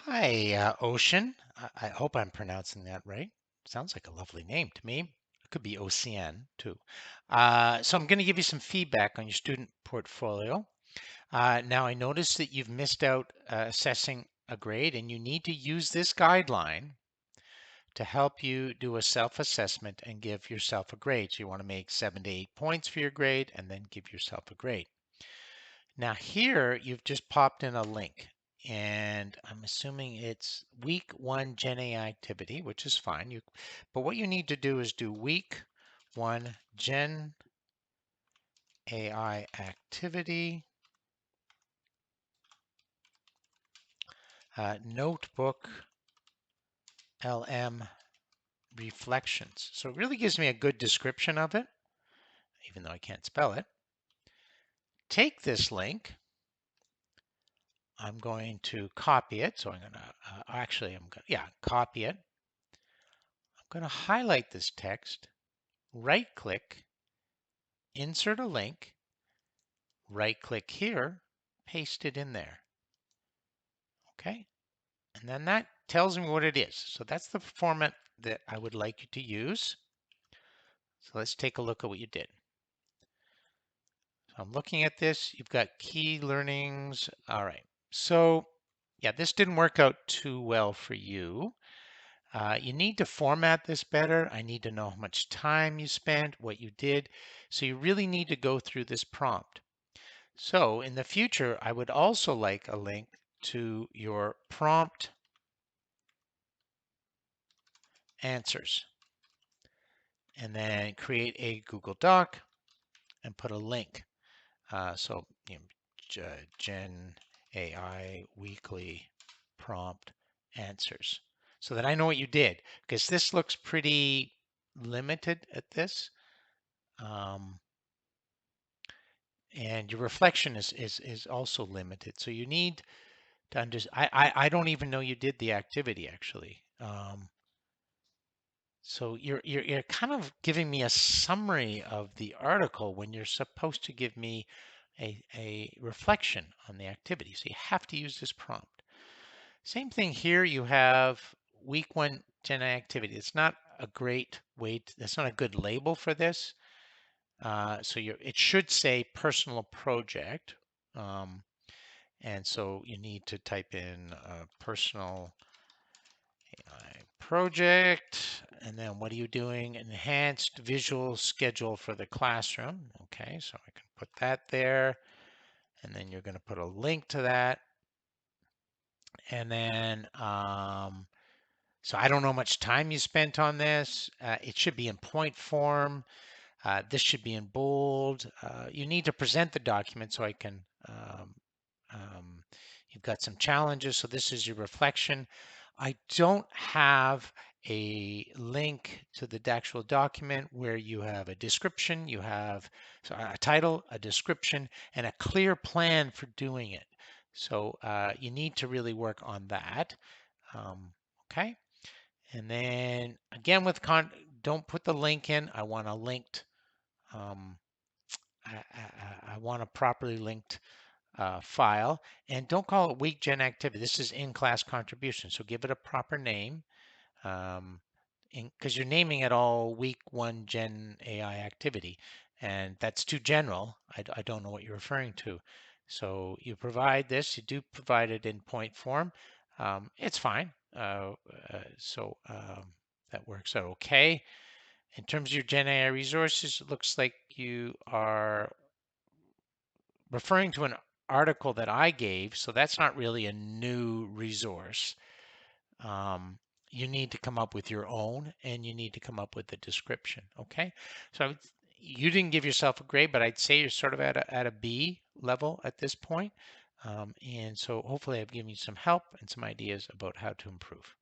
Hi, Ocean. I hope I'm pronouncing that right. Sounds like a lovely name to me. It could be Ocean too. So I'm going to give you some feedback on your student portfolio. Now, I noticed that you've missed out assessing a grade, and you need to use this guideline to help you do a self-assessment and give yourself a grade. So you want to make 7 to 8 points for your grade and then give yourself a grade. Now here you've just popped in a link and I'm assuming it's week 1 Gen A activity, which is fine. But what you need to do is do week 1 Gen AI activity, notebook LM reflections. So it really gives me a good description of it, even though I can't spell it. Take this link. I'm going to copy it. So I'm going to, copy it. I'm going to highlight this text, right click, insert a link, right click here, paste it in there. Okay. And then that tells me what it is. So that's the format that I would like you to use. So let's take a look at what you did. So I'm looking at this. You've got key learnings. All right. So yeah, this didn't work out too well for you. You need to format this better. I need to know how much time you spent, what you did. So you really need to go through this prompt. So in the future, I would also like a link to your prompt answers and then create a Google Doc and put a link. So Gen AI weekly prompt answers so that I know what you did, because this looks pretty limited at this. And your reflection is also limited. So you need to understand. I don't even know you did the activity actually. So you're kind of giving me a summary of the article when you're supposed to give me a reflection on the activity. So you have to use this prompt. Same thing here. You have week 1 Gen A activity. It's not a great way. That's not a good label for this. So it should say personal project. And so you need to type in personal project, and then what are you doing? Enhanced visual schedule for the classroom. Okay, so I can put that there, and then you're going to put a link to that. And then, so I don't know how much time you spent on this. It should be in point form. This should be in bold. You need to present the document so I can, you've got some challenges. So this is your reflection. I don't have a link to the actual document where you have a description, you have a title, a description, and a clear plan for doing it. So you need to really work on that. Okay. And then again with don't put the link in. I want a linked, I want a properly linked file, and don't call it week gen activity. This is in-class contribution, so give it a proper name, because you're naming it all week 1 Gen AI activity, and that's too general. I don't know what you're referring to. So you provide this, you do provide it in point form. It's fine. That works out okay. In terms of your Gen AI resources, it looks like you are referring to an article that I gave, so that's not really a new resource. You need to come up with your own, and you need to come up with a description. Okay, so you didn't give yourself a grade, but I'd say you're sort of at a B level at this point. And so hopefully I've given you some help and some ideas about how to improve.